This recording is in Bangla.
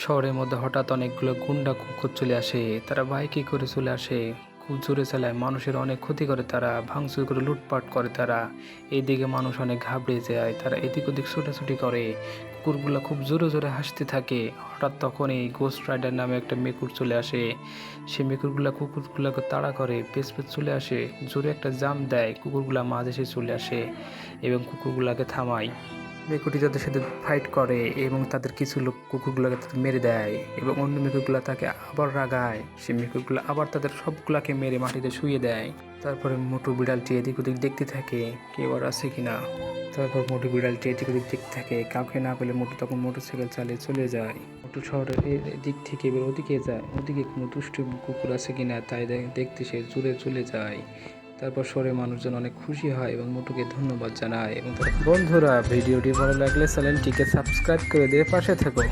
শহরের মধ্যে হঠাৎ অনেকগুলো গুন্ডা কুকুর চলে আসে। তারা বাইকে করে চলে আসে, খুব জোরে চালায়, মানুষের অনেক ক্ষতি করে, তারা ভাঙচুর করে লুটপাট করে। তারা এইদিকে মানুষ অনেক ঘাবড়ে যায়, তারা এদিক ওদিক ছোটাছুটি করে। কুকুরগুলো খুব জোরে জোরে হাসতে থাকে। হঠাৎ তখন এই গোস্ট রাইডার নামে একটা মেকুর চলে আসে। সে মেকুরগুলা কুকুরগুলাকে তাড়া করে, পেছ পেছ চলে আসে, জোরে একটা জাম দেয়, কুকুরগুলা মাঝে এসে চলে আসে এবং কুকুরগুলাকে থামায়। মেকুটি তাদের সাথে ফাইট করে এবং তাদের কিছু লোক কুকুরগুলোকে তাদের মেরে দেয় এবং অন্য মেকুরগুলো তাকে আবার রাগায়। সে মেকুরগুলো আবার তাদের সবগুলাকে মেরে মাটিতে শুয়ে দেয়। তারপরে মোটু বিড়ালটি এদিক ওদিক দেখতে থাকে কেউ আর আছে কিনা। তারপর মোটু বিড়ালটি এদিক ওদিক দেখতে থাকে, কাউকে না পেলে মোটু তখন মোটরসাইকেল চালিয়ে চলে যায়। মোটু শহরের দিক থেকে এবার ওদিকে যায়, ওদিকে কোনো দুষ্টু কুকুর আছে কিনা তাই দেখতে সে জুড়ে চলে যায়। তারপর শহরের মানুষজন অনেক খুশি হয় এবং মোটুকে ধন্যবাদ জানায় এবং বন্ধুরা, ভিডিওটি ভালো লাগলে চ্যানেলটিকে সাবস্ক্রাইব করে দিয়ে পাশে থেকো।